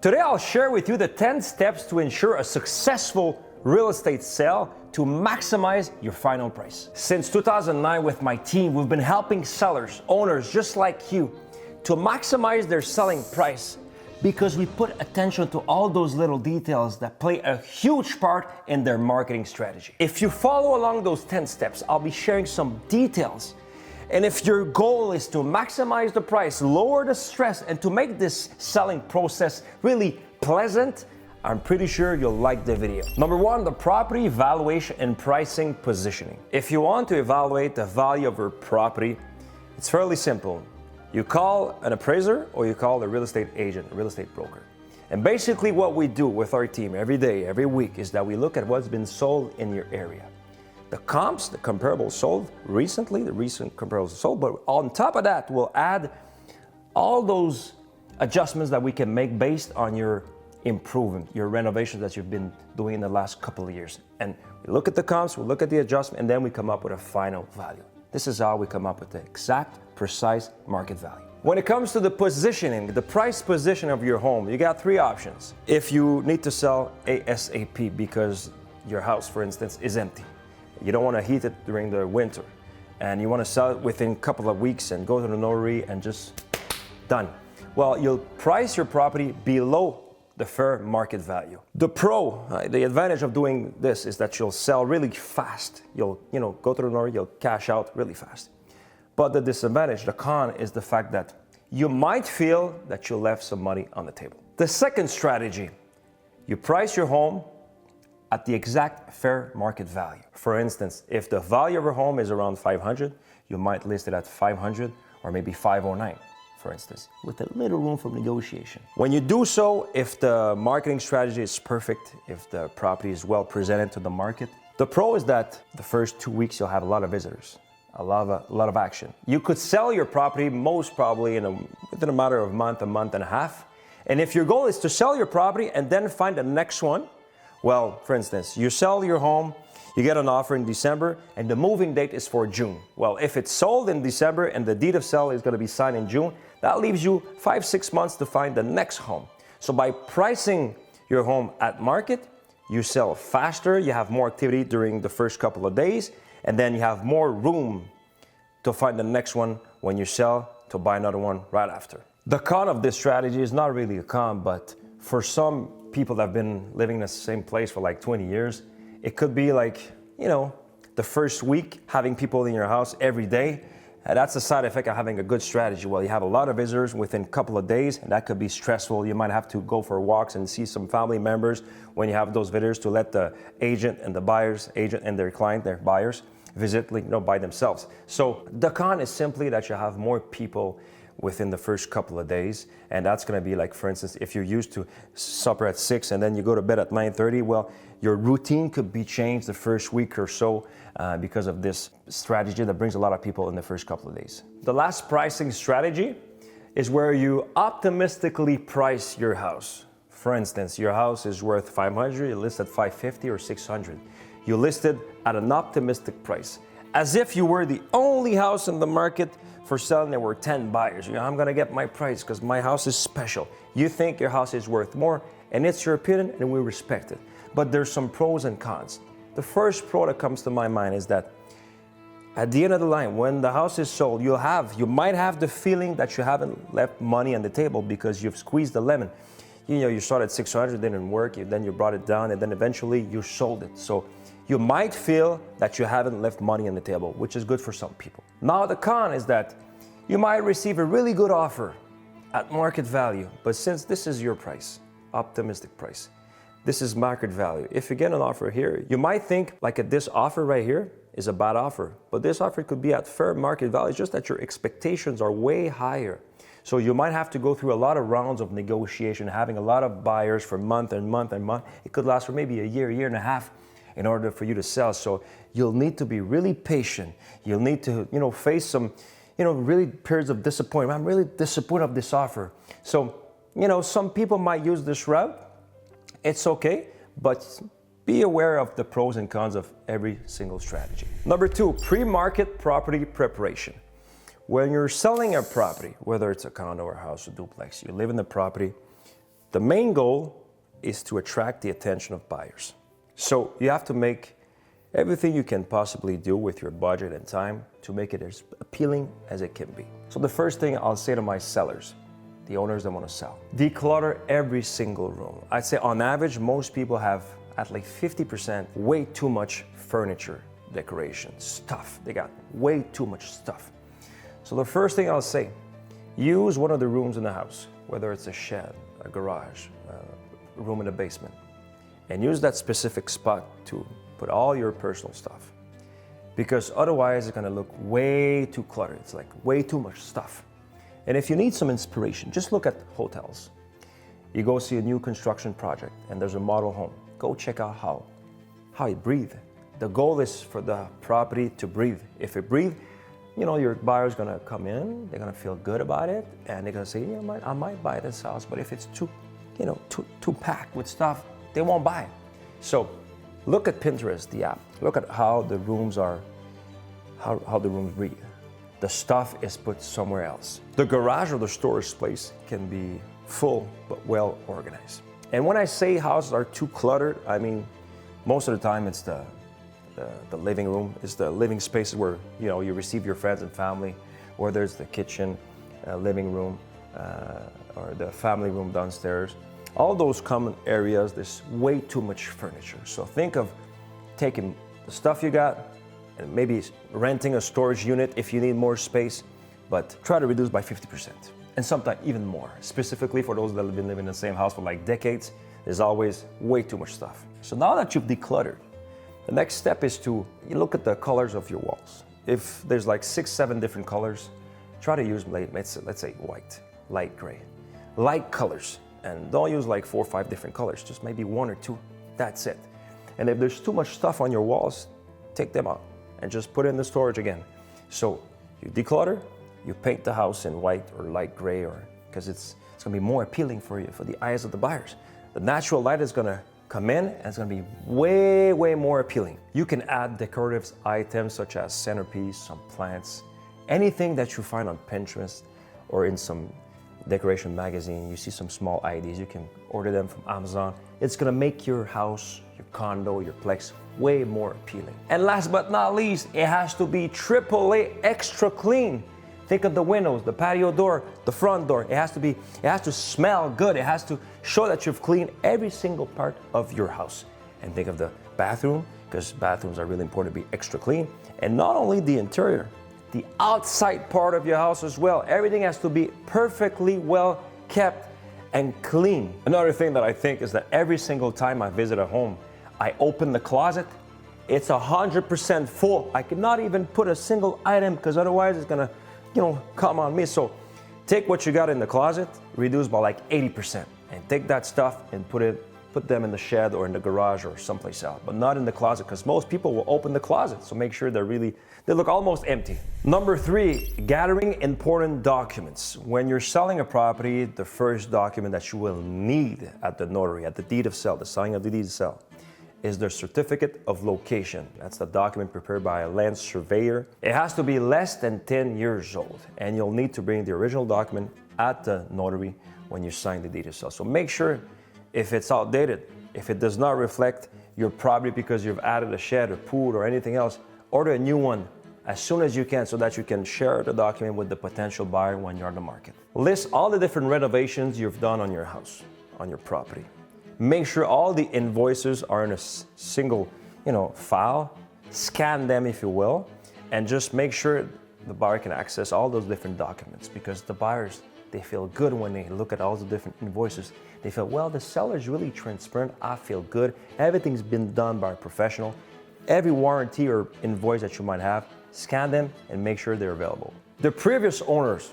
Today I'll share with you the 10 steps to ensure a successful real estate sale to maximize your final price. Since 2009 with my team, we've been helping sellers, owners just like you to maximize their selling price because we put attention to all those little details that play a huge part in their marketing strategy. If you follow along those 10 steps, I'll be sharing some details. And if your goal is to maximize the price, lower the stress, and to make this selling process really pleasant, I'm pretty sure you'll like the video. Number one, the property valuation and pricing positioning. If you want to evaluate the value of your property, it's fairly simple. You call an appraiser or you call a real estate agent, a real estate broker. And basically what we do with our team every day, every week, is that we look at what's been sold in your area. The comps, the comparables sold recently, the recent comparables sold, but on top of that, we'll add all those adjustments that we can make based on your improvement, your renovations that you've been doing in the last couple of years. And we look at the comps, we look at the adjustment, and then we come up with a final value. This is how we come up with the exact, precise market value. When it comes to the positioning, the price position of your home, you got three options. If you need to sell ASAP because your house, for instance, is empty, you don't want to heat it during the winter, and you want to sell it within a couple of weeks and go to the notary and just done. Well, you'll price your property below the fair market value. The advantage of doing this is that you'll sell really fast. You'll go to the notary, you'll cash out really fast. But the disadvantage, the con, is the fact that you might feel that you left some money on the table. The second strategy, you price your home at the exact fair market value. For instance, if the value of your home is around 500, you might list it at 500 or maybe 509. For instance, with a little room for negotiation. When you do so, if the marketing strategy is perfect, if the property is well presented to the market, the pro is that the first 2 weeks you'll have a lot of visitors, a lot of action. You could sell your property most probably within a matter of a month and a half. And if your goal is to sell your property and then find the next one, well, for instance, you sell your home, you get an offer in December, and the moving date is for June. Well, if it's sold in December and the deed of sale is going to be signed in June, that leaves you 5-6 months to find the next home. So by pricing your home at market, you sell faster, you have more activity during the first couple of days, and then you have more room to find the next one when you sell to buy another one right after. The con of this strategy is not really a con, but for some people that have been living in the same place for like 20 years, it could be like, the first week having people in your house every day. That's a side effect of having a good strategy. Well, you have a lot of visitors within a couple of days, and that could be stressful. You might have to go for walks and see some family members when you have those visitors to let the agent and their client, their buyers, visit by themselves. So the con is simply that you have more people within the first couple of days, and that's going to be like, for instance, if you're used to supper at 6 and then you go to bed at 9:30, well, your routine could be changed the first week or so because of this strategy that brings a lot of people in the first couple of days. The last pricing strategy is where you optimistically price your house. For instance, your house is worth 500, you list at 550 or 600. You listed at an optimistic price, as if you were the only house in the market for selling. There were 10 buyers. I'm gonna get my price because my house is special. You think your house is worth more, and it's your opinion, and we respect it. But there's some pros and cons. The first pro that comes to my mind is that at the end of the line, when the house is sold, you might have the feeling that you haven't left money on the table because you've squeezed the lemon. You started at 600, didn't work, then you brought it down, and then eventually you sold it. So you might feel that you haven't left money on the table, which is good for some people. Now the con is that you might receive a really good offer at market value, but since this is your price, optimistic price, this is market value. If you get an offer here, you might think like this offer right here is a bad offer, but this offer could be at fair market value. It's just that your expectations are way higher. So you might have to go through a lot of rounds of negotiation, having a lot of buyers for month and month and month. It could last for maybe a year and a half in order for you to sell. So you'll need to be really patient. You'll need to, face some, really periods of disappointment. I'm really disappointed of this offer. So, some people might use this route. It's okay, but be aware of the pros and cons of every single strategy. Number 2, pre-market property preparation. When you're selling a property, whether it's a condo or a house or duplex, you live in the property, The main goal is to attract the attention of buyers. So you have to make everything you can possibly do with your budget and time to make it as appealing as it can be. So the first thing I'll say to my sellers, the owners that want to sell, declutter every single room. I'd say on average, most people have at like 50% way too much furniture, decoration, stuff. They got way too much stuff. So the first thing I'll say, use one of the rooms in the house, whether it's a shed, a garage, a room in the basement, and use that specific spot to put all your personal stuff. Because otherwise it's gonna look way too cluttered. It's like way too much stuff. And if you need some inspiration, just look at hotels. You go see a new construction project and there's a model home. Go check out how it breathes. The goal is for the property to breathe. If it breathes, you know, your buyer's gonna come in, they're gonna feel good about it, and they're gonna say, yeah, I might buy this house, but if it's too packed with stuff, they won't buy it. So look at Pinterest, the app. Look at how the rooms are, how the rooms breathe. The stuff is put somewhere else. The garage or the storage space can be full but well organized. And when I say houses are too cluttered, I mean most of the time it's the living room, is the living spaces where you receive your friends and family, or there's the kitchen, living room, or the family room downstairs. All those common areas, there's way too much furniture. So think of taking the stuff you got and maybe renting a storage unit if you need more space, but try to reduce by 50%. And sometimes even more. Specifically for those that have been living in the same house for like decades, there's always way too much stuff. So now that you've decluttered, the next step is to look at the colors of your walls. If there's like 6, 7 different colors, try to use, let's say white, light gray, light colors. And don't use like 4 or 5 different colors, just maybe 1 or 2, that's it. And if there's too much stuff on your walls, take them out and just put it in the storage again. So you declutter, you paint the house in white or light gray, or because it's gonna be more appealing for you, for the eyes of the buyers. The natural light is gonna come in and it's gonna be way, way more appealing. You can add decorative items such as centerpiece, some plants, anything that you find on Pinterest or in some decoration magazine. You see some small ideas, you can order them from Amazon. It's gonna make your house, your condo, your plex way more appealing. And last but not least, it has to be AAA extra clean. Think of the windows, the patio door, the front door. It has to smell good. It has to show that you've cleaned every single part of your house. And think of the bathroom, because bathrooms are really important to be extra clean. And not only the interior, the outside part of your house as well. Everything has to be perfectly well kept and clean. Another thing that I think is that every single time I visit a home, I open the closet, it's 100% full. I cannot even put a single item because otherwise it's gonna come on me. So take what you got in the closet, reduce by like 80%, and take that stuff and put them in the shed or in the garage or someplace else, but not in the closet, because most people will open the closet. So make sure they look almost empty. Number 3, gathering important documents. When you're selling a property, the first document that you will need at the notary, at the deed of sale, the signing of the deed of sale, is the certificate of location. That's the document prepared by a land surveyor. It has to be less than 10 years old, and you'll need to bring the original document at the notary when you sign the deed of sale. So make sure, if it's outdated, if it does not reflect your property because you've added a shed or pool or anything else, order a new one as soon as you can so that you can share the document with the potential buyer when you're on the market. List all the different renovations you've done on your house, on your property. Make sure all the invoices are in a single, file. Scan them, if you will, and just make sure the buyer can access all those different documents, because the buyers, they feel good when they look at all the different invoices. They feel, well, the seller is really transparent. I feel good. Everything's been done by a professional. Every warranty or invoice that you might have, scan them and make sure they're available. The previous owners,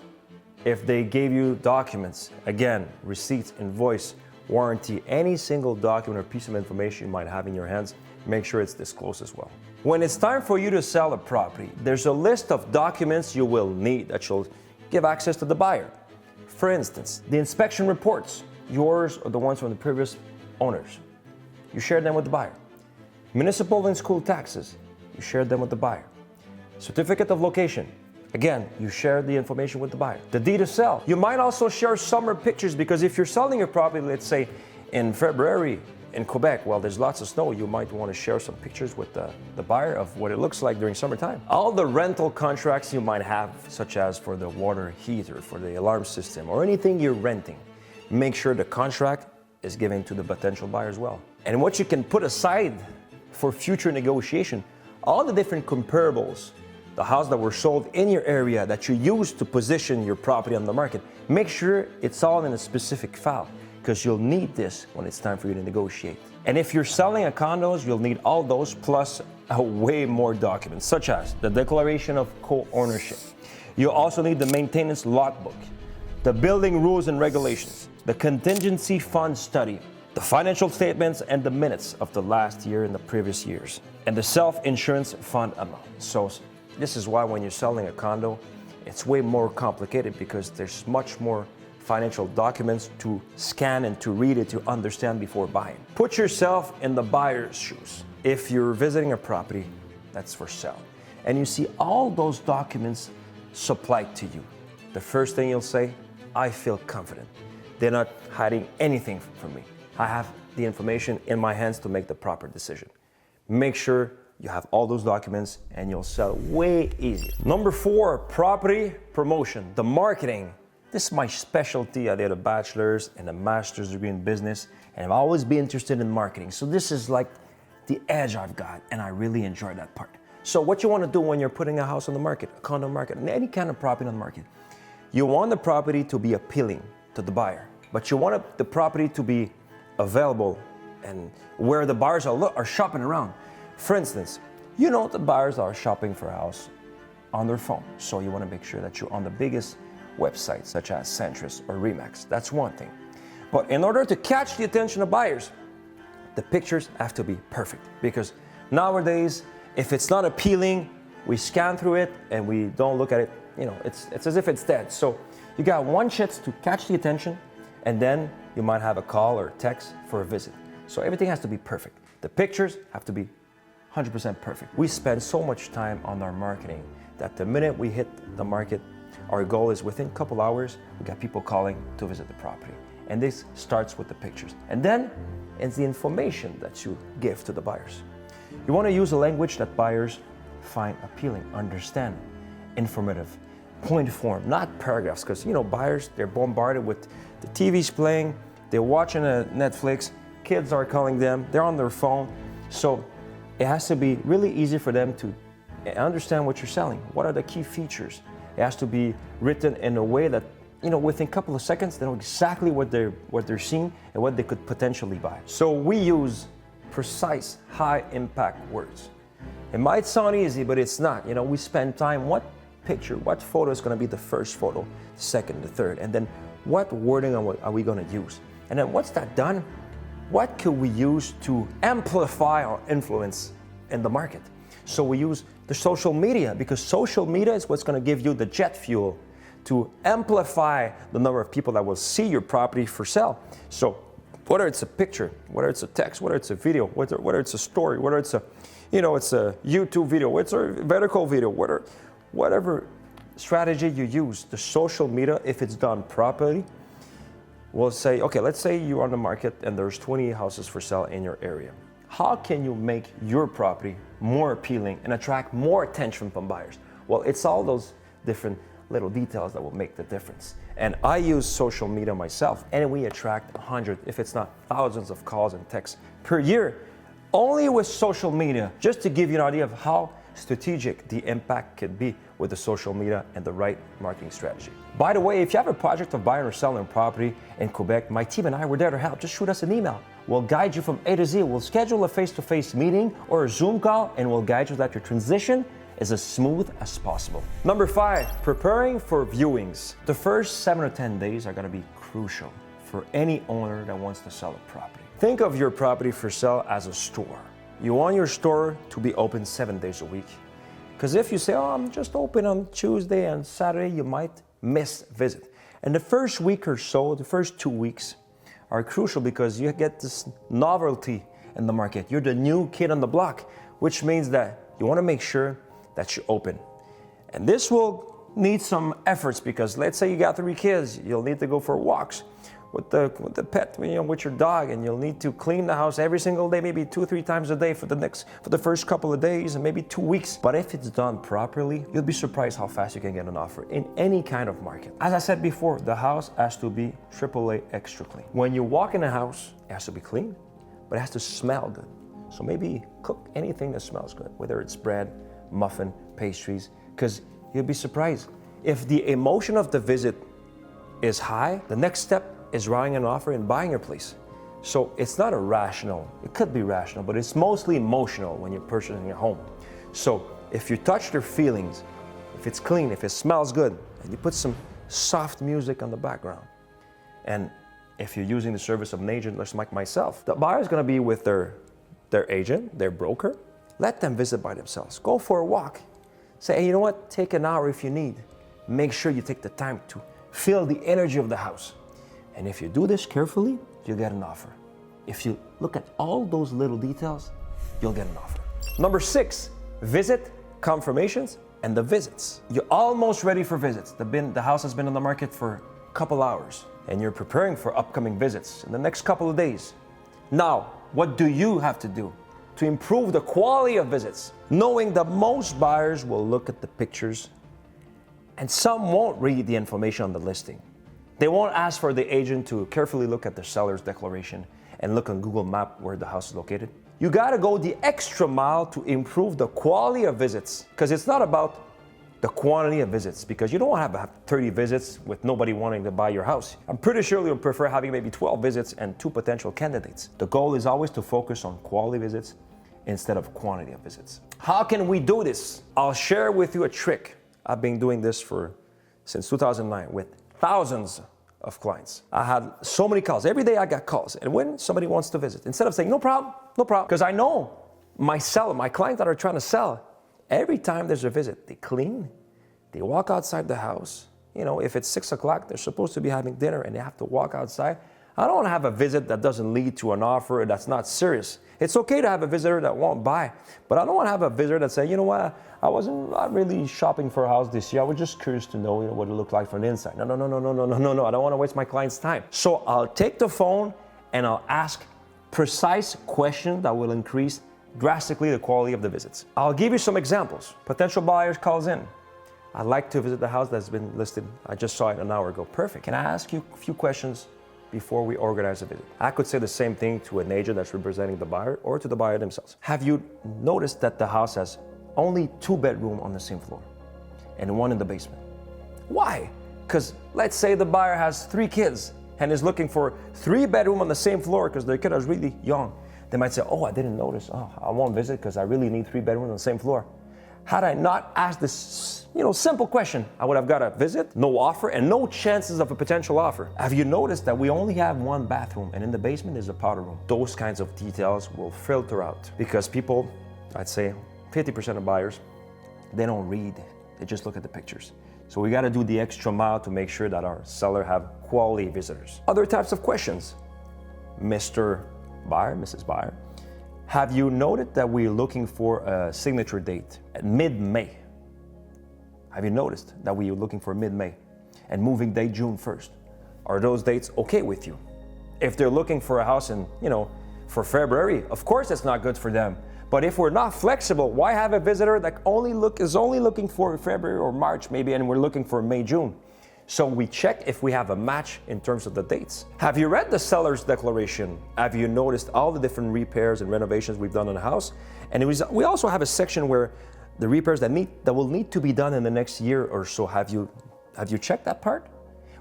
if they gave you documents, again, receipts, invoice, warranty, any single document or piece of information you might have in your hands, make sure it's disclosed as well. When it's time for you to sell a property, there's a list of documents you will need that you'll give access to the buyer. For instance, the inspection reports, yours or the ones from the previous owners. You share them with the buyer. Municipal and school taxes, you share them with the buyer. Certificate of location, Again, you share the information with the buyer. The deed to sell. You might also share summer pictures because if you're selling your property, let's say in February in Quebec, well, there's lots of snow, you might want to share some pictures with the buyer of what it looks like during summertime. All the rental contracts you might have, such as for the water heater, for the alarm system, or anything you're renting, make sure the contract is given to the potential buyer as well. And what you can put aside for future negotiation, all the different comparables, the houses that were sold in your area that you use to position your property on the market, make sure it's all in a specific file because you'll need this when it's time for you to negotiate. And if you're selling a condos, you'll need all those plus way more documents, such as the declaration of co-ownership. You also need the maintenance logbook, the building rules and regulations, the contingency fund study, the financial statements and the minutes of the last year and the previous years, and the self-insurance fund amount. So this is why when you're selling a condo, it's way more complicated because there's much more financial documents to scan and to read it to understand before buying. Put yourself in the buyer's shoes. If you're visiting a property that's for sale and you see all those documents supplied to you, the first thing you'll say, I feel confident. They're not hiding anything from me. I have the information in my hands to make the proper decision. Make sure you have all those documents and you'll sell way easier. Number 4, property promotion, the marketing. This is my specialty. I did a bachelor's and a master's degree in business, and I've always been interested in marketing. So this is like the edge I've got, and I really enjoy that part. So what you want to do when you're putting a house on the market, a condo market, any kind of property on the market, you want the property to be appealing to the buyer, but you want the property to be available and where the buyers are shopping around. For instance, you know the buyers are shopping for a house on their phone, so you want to make sure that you're on the biggest websites such as Centris or Remax. That's one thing. But in order to catch the attention of buyers, the pictures have to be perfect because nowadays, if it's not appealing, we scan through it and we don't look at it. You know, it's as if it's dead. So you got one chance to catch the attention, and then you might have a call or text for a visit. So everything has to be perfect. The pictures have to be 100% perfect. We spend so much time on our marketing that the minute we hit the market, our goal is within a couple hours, we got people calling to visit the property. And this starts with the pictures. And then it's the information that you give to the buyers. You want to use a language that buyers find appealing, understand, informative, point form, not paragraphs, because you know buyers, they're bombarded with the TV's playing, they're watching a Netflix, kids are calling them, they're on their phone. So it has to be really easy for them to understand what you're selling. What are the key features? It has to be written in a way that, you know, within a couple of seconds, they know exactly what they're seeing and what they could potentially buy. So we use precise, high impact words. It might sound easy, but it's not. You know, we spend time, what picture, what photo is going to be the first photo, the second, the third, and then what wording are we going to use? And then once that's done, what could we use to amplify our influence in the market? So we use the social media because social media is what's going to give you the jet fuel to amplify the number of people that will see your property for sale. So whether it's a picture, whether it's a text, whether it's a video, whether it's a story, whether it's a, it's a YouTube video, it's a vertical video, whatever strategy you use, the social media, if it's done properly, will say, okay, let's say you're on the market and there's 20 houses for sale in your area. How can you make your property more appealing and attract more attention from buyers? Well, it's all those different little details that will make the difference. And I use social media myself, and we attract 100, if it's not thousands of calls and texts per year, only with social media, just to give you an idea of how strategic the impact could be with the social media and the right marketing strategy. By the way, if you have a project of buying or selling a property in Quebec, my team and I, we're there to help. Just shoot us an email. We'll guide you from A to Z. We'll schedule a face-to-face meeting or a Zoom call, and we'll guide you that your transition is as smooth as possible. Number 5, preparing for viewings. The first 7 or 10 days are going to be crucial for any owner that wants to sell a property. Think of your property for sale as a store. You want your store to be open 7 days a week. Because if you say, oh, I'm just open on Tuesday and Saturday, you might miss visit. And the first week or so, the first 2 weeks are crucial because you get this novelty in the market. You're the new kid on the block, which means that you want to make sure that you open. And this will need some efforts because let's say you got 3 kids, you'll need to go for walks with the pet, with your dog, and you'll need to clean the house every single day, maybe 2-3 times a day for the first couple of days and maybe 2 weeks. But if it's done properly, you'll be surprised how fast you can get an offer in any kind of market. As I said before, the house has to be AAA extra clean. When you walk in a house, it has to be clean, but it has to smell good. So maybe cook anything that smells good, whether it's bread, muffin, pastries, because you'll be surprised. If the emotion of the visit is high, the next step is writing an offer and buying your place. So it's not irrational. It could be rational, but it's mostly emotional when you're purchasing your home. So if you touch their feelings, if it's clean, if it smells good, and you put some soft music on the background, and if you're using the service of an agent, just like myself, the buyer is going to be with their agent, their broker. Let them visit by themselves. Go for a walk. Say, hey, you know what? Take an hour if you need. Make sure you take the time to feel the energy of the house. And if you do this carefully, you'll get an offer. If you look at all those little details, you'll get an offer. Number 6, visit confirmations and the visits. You're almost ready for visits. The house has been on the market for a couple hours and you're preparing for upcoming visits in the next couple of days. Now, what do you have to do to improve the quality of visits? Knowing that most buyers will look at the pictures and some won't read the information on the listing. They won't ask for the agent to carefully look at the seller's declaration and look on Google Maps where the house is located. You gotta go the extra mile to improve the quality of visits, because it's not about the quantity of visits, because you don't want to have 30 visits with nobody wanting to buy your house. I'm pretty sure you'll prefer having maybe 12 visits and 2 potential candidates. The goal is always to focus on quality visits instead of quantity of visits. How can we do this? I'll share with you a trick. I've been doing this since 2009 with thousands of clients. I had so many calls. Every day I got calls. And when somebody wants to visit, instead of saying, no problem, because I know my clients that are trying to sell, every time there's a visit, they clean, they walk outside the house. If it's 6 o'clock, they're supposed to be having dinner and they have to walk outside. I don't want to have a visit that doesn't lead to an offer that's not serious. It's okay to have a visitor that won't buy, but I don't want to have a visitor that say, you know what, I wasn't really shopping for a house this year. I was just curious to know, what it looked like from the inside. No. I don't want to waste my client's time. So I'll take the phone and I'll ask precise questions that will increase drastically the quality of the visits. I'll give you some examples. Potential buyers calls in. I'd like to visit the house that's been listed. I just saw it an hour ago. Perfect. Can I ask you a few questions before we organize a visit? I could say the same thing to an agent that's representing the buyer or to the buyer themselves. Have you noticed that the house has only 2 bedrooms on the same floor and 1 in the basement? Why? Because let's say the buyer has 3 kids and is looking for 3 bedrooms on the same floor because their kid is really young. They might say, oh, I didn't notice. Oh, I won't visit because I really need 3 bedrooms on the same floor. Had I not asked this, simple question, I would have got a visit, no offer, and no chances of a potential offer. Have you noticed that we only have 1 bathroom and in the basement is a powder room? Those kinds of details will filter out because people, I'd say 50% of buyers, they don't read, they just look at the pictures. So we got to do the extra mile to make sure that our seller have quality visitors. Other types of questions. Mr. Buyer, Mrs. Buyer, have you noted that we're looking for a signature date at mid-May? Have you noticed that we're looking for mid-May and moving date June 1st? Are those dates okay with you? If they're looking for a house in, for February, of course it's not good for them. But if we're not flexible, why have a visitor that is only looking for February or March maybe, and we're looking for May, June? So we check if we have a match in terms of the dates. Have you read the seller's declaration? Have you noticed all the different repairs and renovations we've done in the house? And we also have a section where the repairs that will need to be done in the next year or so. Have you checked that part?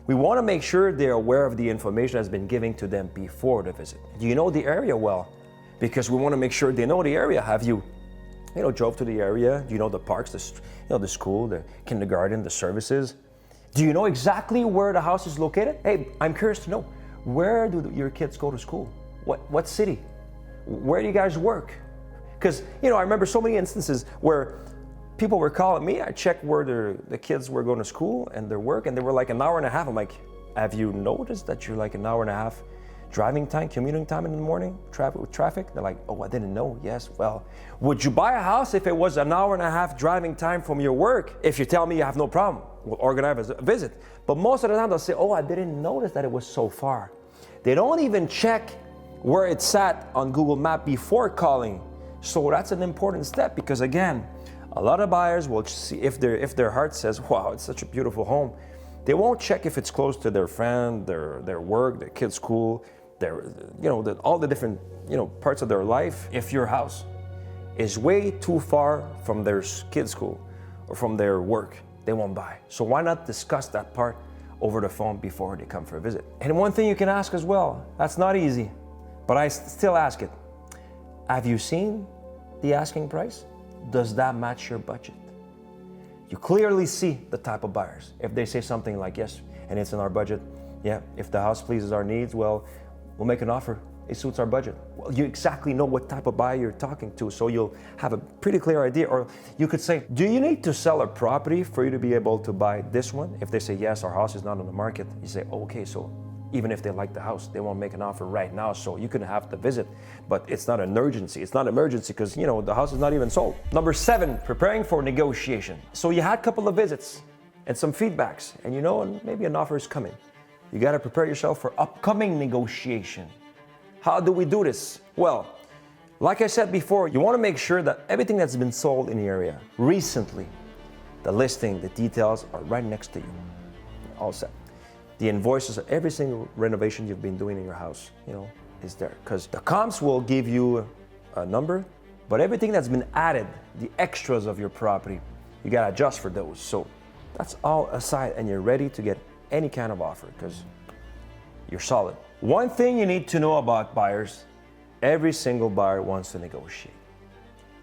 We want to make sure they're aware of the information that's been given to them before the visit. Do you know the area well? Because we want to make sure they know the area. Have you drove to the area? Do you know the parks, the school, the kindergarten, the services? Do you know exactly where the house is located? Hey, I'm curious to know, where do your kids go to school? What city? Where do you guys work? Because, I remember so many instances where people were calling me. I checked where the kids were going to school and their work, and they were like an hour and a half. I'm like, have you noticed that you're like an hour and a half driving time, commuting time in the morning, traffic. They're like, oh, I didn't know. Yes, well, would you buy a house if it was an hour and a half driving time from your work? If you tell me you have no problem, we'll organize a visit. But most of the time they'll say, oh, I didn't notice that it was so far. They don't even check where it's sat on Google Maps before calling. So that's an important step, because again, a lot of buyers will see if their heart says, wow, it's such a beautiful home. They won't check if it's close to their friend, their work, their kid's school, all the different parts of their life. If your house is way too far from their kid's school or from their work, they won't buy. So why not discuss that part over the phone before they come for a visit? And one thing you can ask as well, that's not easy, but I still ask it. Have you seen the asking price? Does that match your budget? You clearly see the type of buyers. If they say something like, yes, and it's in our budget, yeah, if the house pleases our needs, well, we'll make an offer. It suits our budget. Well, you exactly know what type of buyer you're talking to, so you'll have a pretty clear idea. Or you could say, do you need to sell a property for you to be able to buy this one? If they say, yes, our house is not on the market, you say, oh, okay, so even if they like the house, they won't make an offer right now, so you can have the visit, but it's not an urgency. It's not an emergency because, the house is not even sold. Number 7, preparing for negotiation. So you had a couple of visits and some feedbacks, and maybe an offer is coming. You got to prepare yourself for upcoming negotiation. How do we do this? Well, like I said before, you want to make sure that everything that's been sold in the area recently, the listing, the details are right next to you. All set. The invoices of every single renovation you've been doing in your house, is there. Because the comps will give you a number, but everything that's been added, the extras of your property, you got to adjust for those. So that's all aside, and you're ready to get any kind of offer because you're solid. One thing you need to know about buyers, every single buyer wants to negotiate.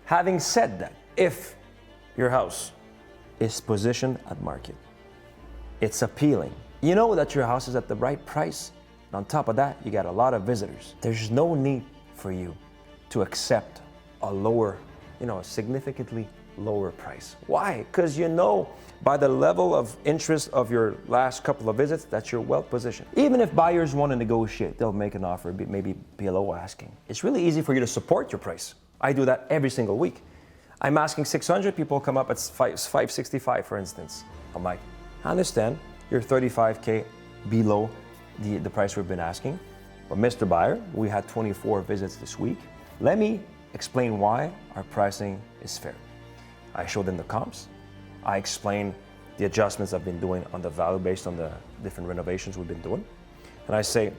Having said that, if your house is positioned at market, it's appealing, you know that your house is at the right price, and on top of that, you got a lot of visitors, there's no need for you to accept a lower, a significantly lower price. Why? Because by the level of interest of your last couple of visits that you're well positioned. Even if buyers want to negotiate, they'll make an offer maybe below asking. It's really easy for you to support your price. I do that every single week. I'm asking 600, people come up at 565, for instance. I'm like, I understand you're 35K below the price we've been asking. But Mr. Buyer, we had 24 visits this week. Let me explain why our pricing is fair. I show them the comps. I explain the adjustments I've been doing on the value based on the different renovations we've been doing. And I say,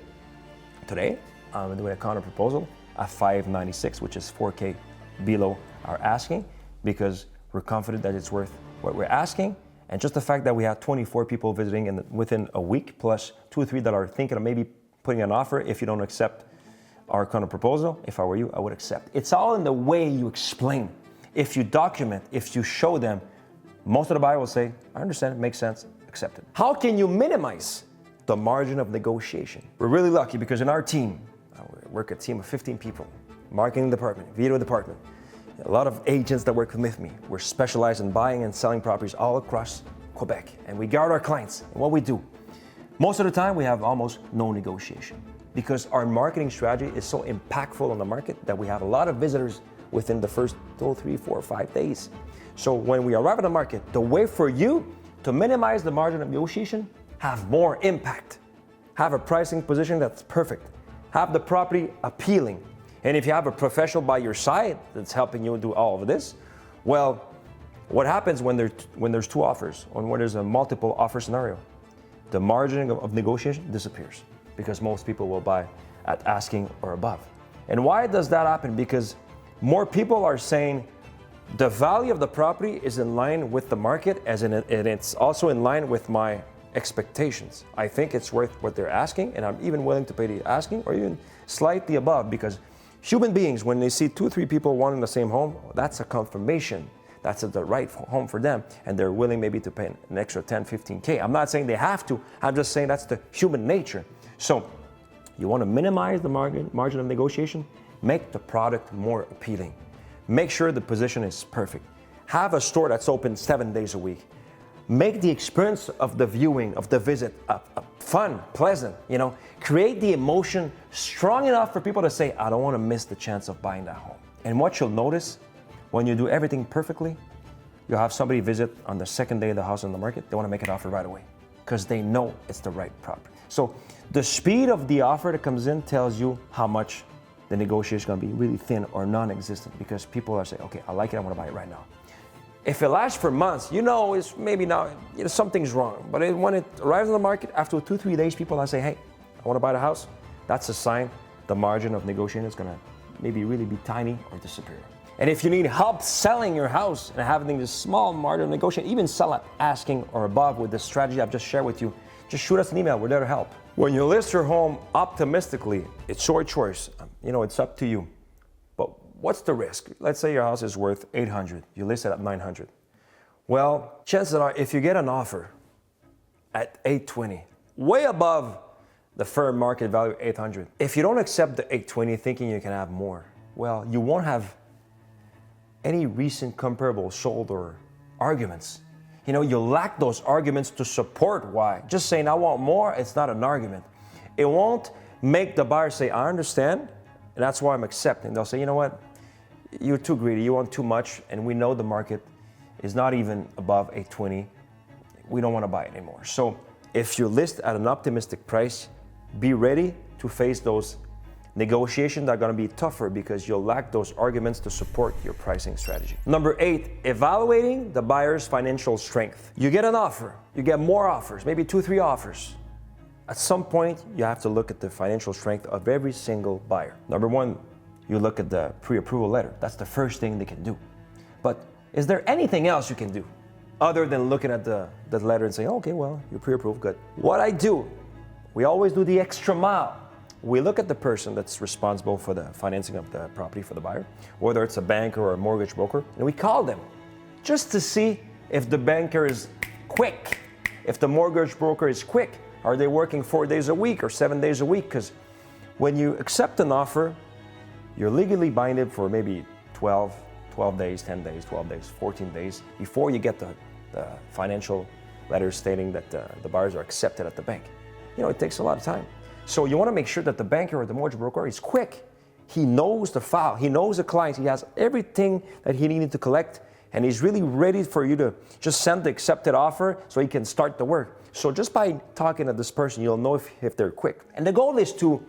today, I'm doing a counter proposal at 596, which is 4K below our asking, because we're confident that it's worth what we're asking. And just the fact that we have 24 people visiting within a week, plus 2 or 3 that are thinking of maybe putting an offer if you don't accept our counter proposal, if I were you, I would accept. It's all in the way you explain. If you document, if you show them, most of the buyer will say, I understand, it makes sense, accept it. How can you minimize the margin of negotiation? We're really lucky because in our team, we work a team of 15 people, marketing department, video department, a lot of agents that work with me. We're specialized in buying and selling properties all across Quebec, and we guard our clients. And what we do, most of the time we have almost no negotiation because our marketing strategy is so impactful on the market that we have a lot of visitors within the first 2, 3, 4, 5 days. So when we arrive at the market, the way for you to minimize the margin of negotiation, have more impact, have a pricing position that's perfect, have the property appealing. And if you have a professional by your side that's helping you do all of this, well, what happens when there's 2 offers or when there's a multiple offer scenario? The margin of negotiation disappears because most people will buy at asking or above. And why does that happen? Because more people are saying the value of the property is in line with the market, and it's also in line with my expectations. I think it's worth what they're asking, and I'm even willing to pay the asking or even slightly above, because human beings, when they see 2 or 3 people wanting the same home, that's a confirmation. That's the right home for them, and they're willing maybe to pay an extra 10, 15K. I'm not saying they have to, I'm just saying that's the human nature. So you want to minimize the margin of negotiation, make the product more appealing. Make sure the position is perfect. Have a store that's open 7 days a week. make the experience of the viewing, of the visit, fun, pleasant, create the emotion strong enough for people to say, I don't want to miss the chance of buying that home. And what you'll notice, when you do everything perfectly, you'll have somebody visit on the second day of the house on the market, they want to make an offer right away because they know it's the right property. So the speed of the offer that comes in tells you how much the negotiation is going to be really thin or non-existent, because people are saying, okay, I like it, I want to buy it right now. If it lasts for months, it's maybe now, something's wrong. But when it arrives on the market, after 2-3 days, people are saying, hey, I want to buy the house. That's a sign the margin of negotiation is going to maybe really be tiny or disappear. And if you need help selling your house and having this small margin of negotiation, even sell at asking or above with the strategy I've just shared with you, just shoot us an email. We're there to help. When you list your home optimistically, it's your choice. It's up to you. But what's the risk? Let's say your house is worth $800. You list it at $900. Well, chances are if you get an offer at $820, way above the fair market value of $800, if you don't accept the $820 thinking you can have more, well, you won't have any recent comparable sold or arguments. You lack those arguments to support why. Just saying I want more, it's not an argument. It won't make the buyer say, I understand, and that's why I'm accepting. They'll say, you know what, you're too greedy, you want too much, and we know the market is not even above $820. We don't want to buy it anymore. So if you list at an optimistic price, be ready to face those negotiations that are going to be tougher because you'll lack those arguments to support your pricing strategy. Number 8, evaluating the buyer's financial strength. You get an offer, you get more offers, maybe 2-3 offers. At some point, you have to look at the financial strength of every single buyer. Number 1, you look at the pre-approval letter. That's the first thing they can do. But is there anything else you can do other than looking at the letter and saying, okay, well, you're pre-approved, good. What I do, we always do the extra mile. We look at the person that's responsible for the financing of the property for the buyer, whether it's a banker or a mortgage broker, and we call them just to see if the banker is quick, if the mortgage broker is quick. Are they working 4 days a week or 7 days a week? Because when you accept an offer, you're legally binded for maybe 12 days, 10 days, 12 days, 14 days before you get the financial letter stating that the buyers are accepted at the bank. It takes a lot of time. So you want to make sure that the banker or the mortgage broker is quick. He knows the file, he knows the clients, he has everything that he needed to collect, and he's really ready for you to just send the accepted offer so he can start the work. So just by talking to this person, you'll know if they're quick. And the goal is to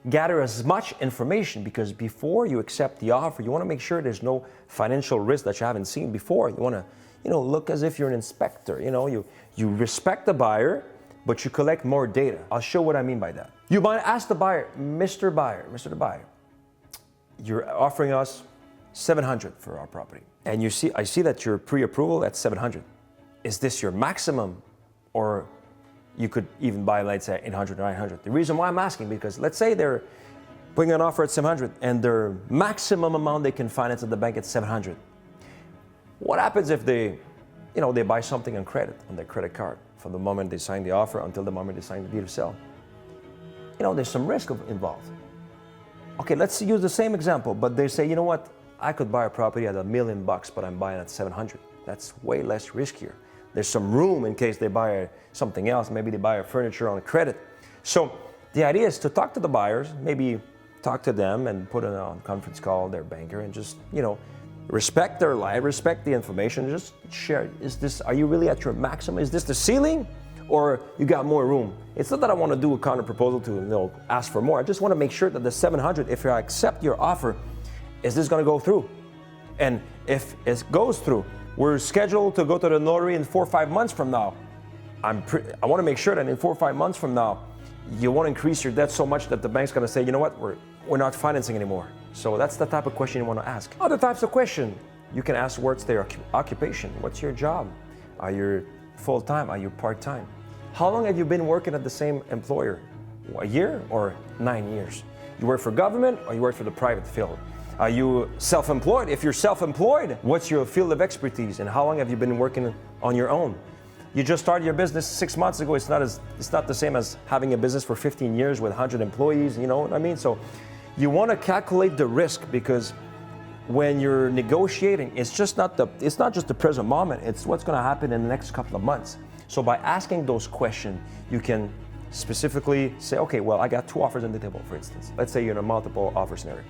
gather as much information, because before you accept the offer, you want to make sure there's no financial risk that you haven't seen before. You want to look as if you're an inspector. You respect the buyer, but you collect more data. I'll show what I mean by that. You might ask the buyer, Mr. Buyer, you're offering us $700 for our property. And I see that your pre-approval at $700. Is this your maximum? Or you could even buy, let's say, $800 or $900. The reason why I'm asking, because let's say they're putting an offer at $700 and their maximum amount they can finance at the bank at $700. What happens if they buy something on credit, on their credit card, from the moment they sign the offer until the moment they sign the deed of sale? There's some risk involved. Okay, let's use the same example, but they say, you know what, I could buy a property at $1 million, but I'm buying at $700. That's way less riskier. There's some room in case they buy something else. Maybe they buy a furniture on credit. So the idea is to talk to the buyers, maybe talk to them and put on a conference call their banker and just, respect their life, respect the information, just share. Are you really at your maximum? Is this the ceiling, or you got more room? It's not that I want to do a counter proposal to ask for more. I just want to make sure that the $700, if I accept your offer, is this going to go through? And if it goes through, we're scheduled to go to the notary in 4 or 5 months from now. I want to make sure that in 4 or 5 months from now, you won't increase your debt so much that the bank's going to say, you know what, we're not financing anymore. So that's the type of question you want to ask. Other types of question you can ask, what's their occupation? What's your job? Are you full-time? Are you part-time? How long have you been working at the same employer? A year or 9 years? You work for government or you work for the private field? Are you self-employed? If you're self-employed, what's your field of expertise and how long have you been working on your own? You just started your business 6 months ago. It's not the same as having a business for 15 years with 100 employees, you know what I mean? So you want to calculate the risk, because when you're negotiating, it's not just the present moment, it's what's going to happen in the next couple of months. So by asking those questions, you can specifically say, okay, well, I got 2 offers on the table, for instance. Let's say you're in a multiple offer scenario.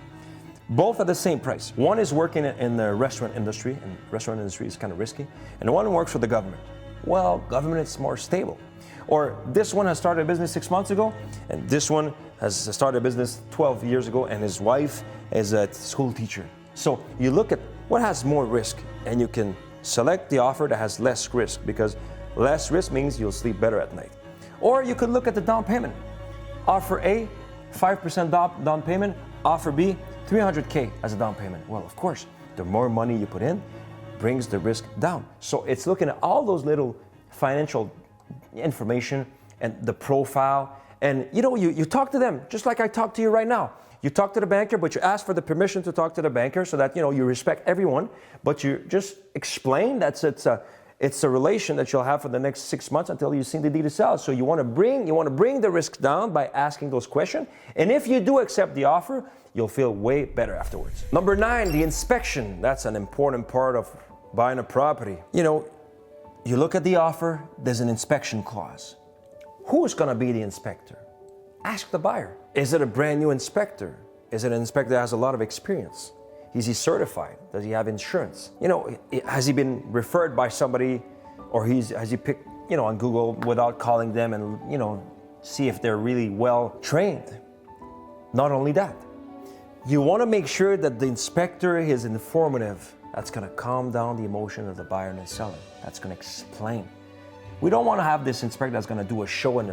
Both at the same price. One is working in the restaurant industry, and restaurant industry is kind of risky, and one works for the government. Well, government is more stable. Or this one has started a business 6 months ago, and this one has started a business 12 years ago, and his wife is a school teacher. So you look at what has more risk, and you can select the offer that has less risk, because less risk means you'll sleep better at night. Or you could look at the down payment. Offer A, 5% down payment. Offer B, $300K as a down payment. Well, of course, the more money you put in brings the risk down. So it's looking at all those little financial information and the profile. And you talk to them just like I talk to you right now. You talk to the banker, but you ask for the permission to talk to the banker so that you respect everyone, but you just explain that it's a relation that you'll have for the next 6 months until you see the deed to sell. So you want to bring the risk down by asking those questions. And if you do accept the offer, you'll feel way better afterwards. Number 9, the inspection. That's an important part of buying a property. You look at the offer, there's an inspection clause. Who's going to be the inspector? Ask the buyer. Is it a brand new inspector? Is it an inspector that has a lot of experience? Is he certified? Does he have insurance? Has he been referred by somebody, or has he picked, on Google without calling them and, see if they're really well trained? Not only that, you want to make sure that the inspector is informative. That's going to calm down the emotion of the buyer and the seller. That's going to explain. We don't want to have this inspector that's going to do a show and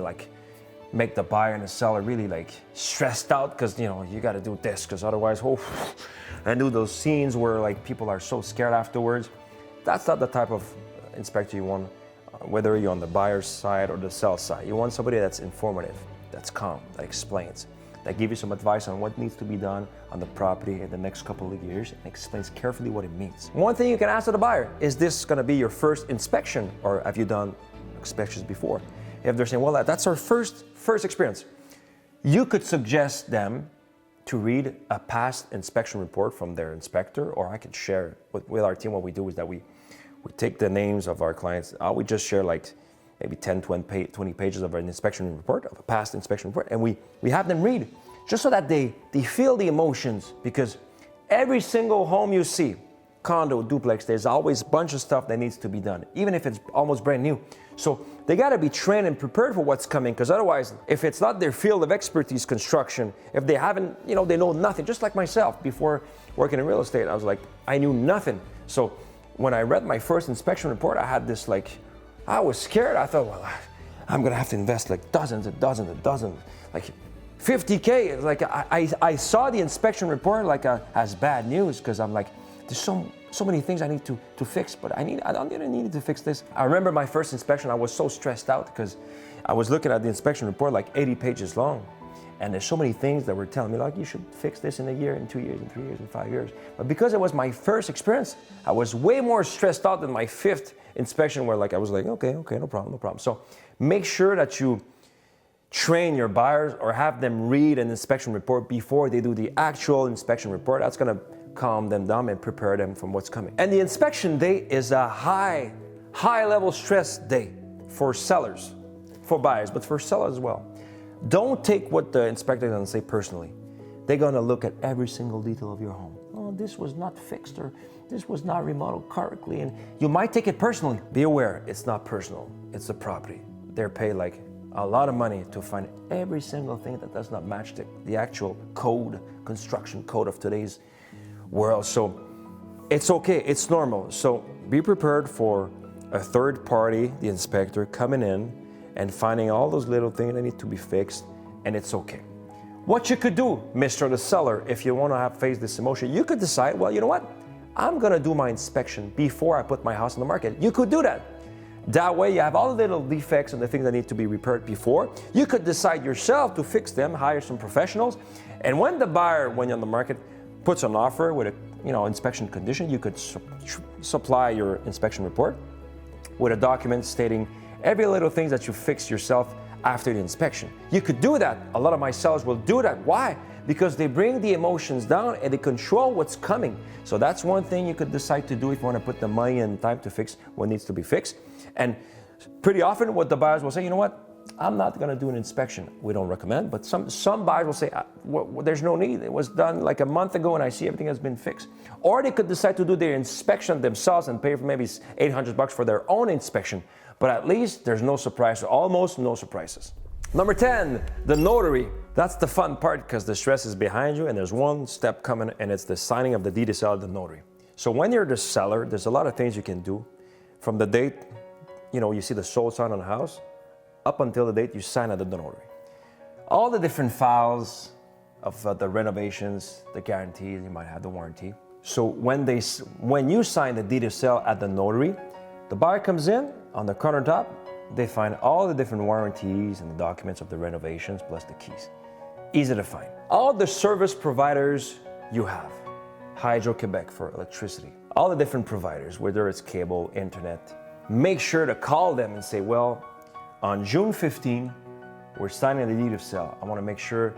make the buyer and the seller really stressed out because you got to do this because otherwise, and do those scenes where people are so scared afterwards. That's not the type of inspector you want, whether you're on the buyer's side or the sell side. You want somebody that's informative, that's calm, that explains, that gives you some advice on what needs to be done on the property in the next couple of years and explains carefully what it means. One thing you can ask the buyer, is this going to be your first inspection, or have you done inspections before? If they're saying, well, that's our first experience, you could suggest them to read a past inspection report from their inspector, or I could share with our team. What we do is that we take the names of our clients. We just share maybe 10, 20 pages of an inspection report, of a past inspection report, and we have them read, just so that they feel the emotions, because every single home you see, condo, duplex, there's always a bunch of stuff that needs to be done, even if it's almost brand new. So they got to be trained and prepared for what's coming, because otherwise, if it's not their field of expertise, construction, if they haven't, they know nothing, just like myself, before working in real estate, I knew nothing. So when I read my first inspection report, I had this I was scared. I thought, well, I'm going to have to invest dozens and dozens and dozens, $50K. I saw the inspection report as bad news, because I'm there's so many things I need to fix, but I don't need to fix this. I remember my first inspection, I was so stressed out because I was looking at the inspection report 80 pages long. And there's so many things that were telling me you should fix this in a year, in 2 years, in 3 years, in 5 years. But because it was my first experience, I was way more stressed out than my 5th inspection where I was okay, no problem. So make sure that you train your buyers or have them read an inspection report before they do the actual inspection report. That's going to calm them down and prepare them from what's coming. And the inspection day is a high level stress day for sellers, for buyers, but for sellers as well. Don't take what the inspector is going to say personally. They're going to look at every single detail of your home. Oh, this was not fixed, or this was not remodeled correctly, and you might take it personally. Be aware, it's not personal. It's the property. They're paid a lot of money to find every single thing that does not match the actual code, construction code of today's world. So it's okay, it's normal. So be prepared for a third party, the inspector, coming in and finding all those little things that need to be fixed, and it's okay. What you could do, Mr. the seller, if you want to face this emotion, you could decide, well, you know what? I'm going to do my inspection before I put my house on the market. You could do that. That way you have all the little defects and the things that need to be repaired before. You could decide yourself to fix them, hire some professionals, and when the buyer, when you're on the market, puts an offer with a inspection condition, you could supply your inspection report with a document stating every little thing that you fixed yourself after the inspection. You could do that. A lot of my sellers will do that. Why? because they bring the emotions down and they control what's coming. So that's one thing you could decide to do if you want to put the money and time to fix what needs to be fixed. And pretty often what the buyers will say, you know what, I'm not going to do an inspection. We don't recommend, but some buyers will say, there's no need. It was done like a month ago and I see everything has been fixed. Or they could decide to do their inspection themselves and pay for maybe $800 for their own inspection. But at least there's no surprise, almost no surprises. Number 10, the notary. That's the fun part because the stress is behind you and there's one step coming and it's the signing of the deed of sale at the notary. So when you're the seller, there's a lot of things you can do. From the date, you see the sold sign on the house, up until the date you sign at the notary. All the different files of the renovations, the guarantees, you might have the warranty. So when you sign the deed of sale at the notary, the buyer comes in on the countertop, they find all the different warranties and the documents of the renovations plus the keys. Easy to find. All the service providers you have, Hydro-Quebec for electricity, all the different providers, whether it's cable, internet, make sure to call them and say, well, on June 15, we're signing the deed of sale. I want to make sure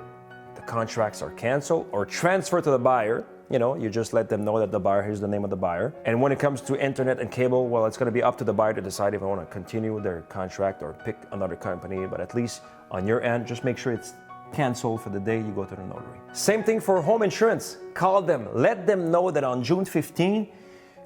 the contracts are canceled or transferred to the buyer. You just let them know that the buyer, here's the name of the buyer. And when it comes to internet and cable, well, it's going to be up to the buyer to decide if they want to continue their contract or pick another company. But at least on your end, just make sure it's canceled for the day you go to the notary. Same thing for home insurance. Call them. Let them know that on June 15,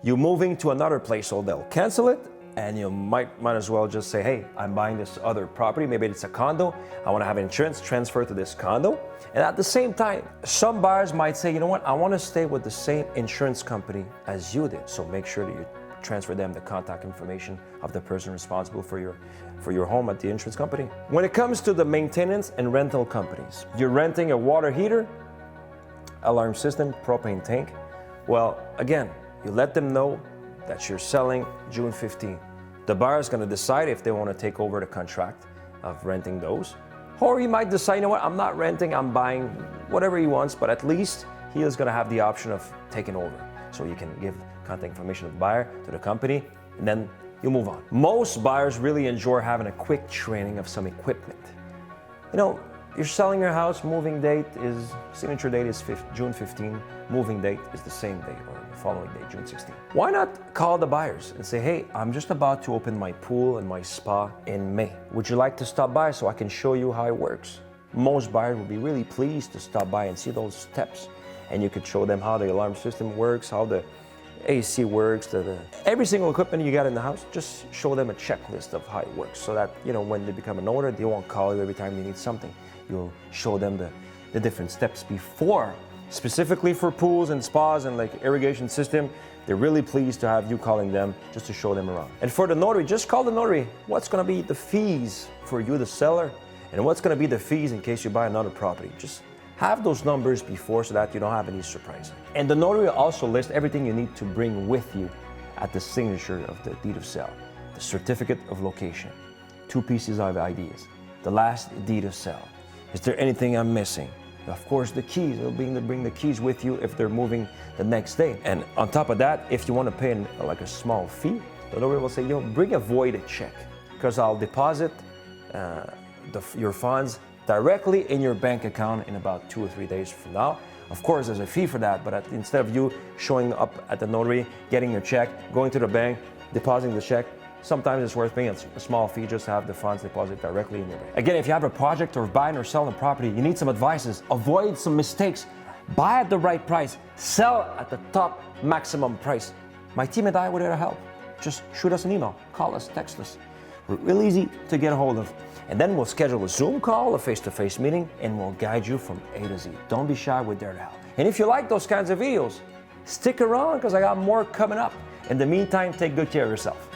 you're moving to another place, so they'll cancel it. And you might as well just say, hey, I'm buying this other property. Maybe it's a condo. I want to have insurance transferred to this condo. And at the same time, some buyers might say, you know what, I want to stay with the same insurance company as you did. So make sure that you transfer them the contact information of the person responsible for your home at the insurance company. When it comes to the maintenance and rental companies, you're renting a water heater, alarm system, propane tank. Well, again, you let them know that you're selling June 15. The buyer is going to decide if they want to take over the contract of renting those. Or he might decide, you know what, I'm not renting, I'm buying whatever he wants, but at least he is going to have the option of taking over. So you can give contact information of the buyer to the company, and then you move on. Most buyers really enjoy having a quick training of some equipment. You're selling your house, moving date is, signature date is June 15, moving date is the same day or the following day, June 16. Why not call the buyers and say, hey, I'm just about to open my pool and my spa in May. Would you like to stop by so I can show you how it works? Most buyers will be really pleased to stop by and see those steps. And you could show them how the alarm system works, how the AC works, every single equipment you got in the house, just show them a checklist of how it works so that, when they become an owner, they won't call you every time they need something. You'll show them the different steps before. Specifically for pools and spas and like irrigation system, they're really pleased to have you calling them just to show them around. And for the notary, just call the notary. What's going to be the fees for you, the seller, and what's going to be the fees in case you buy another property? Just have those numbers before so that you don't have any surprises. And the notary will also list everything you need to bring with you at the signature of the deed of sale. The certificate of location, 2 pieces of IDs, the last deed of sale. Is there anything I'm missing? Of course, the keys. They'll bring the keys with you if they're moving the next day. And on top of that, if you want to pay a small fee, the notary will say, bring a voided check because I'll deposit your funds directly in your bank account in about 2 or 3 days from now. Of course, there's a fee for that, but instead of you showing up at the notary, getting your check, going to the bank, depositing the check, sometimes it's worth paying a small fee just to have the funds deposited directly in your bank. Again, if you have a project or buying or selling a property, you need some advices. Avoid some mistakes. Buy at the right price. Sell at the top maximum price. My team and I would there to help. Just shoot us an email, call us, text us. We're real easy to get a hold of. And then we'll schedule a Zoom call, a face-to-face meeting, and we'll guide you from A to Z. Don't be shy, we're there to help. And if you like those kinds of videos, stick around because I got more coming up. In the meantime, take good care of yourself.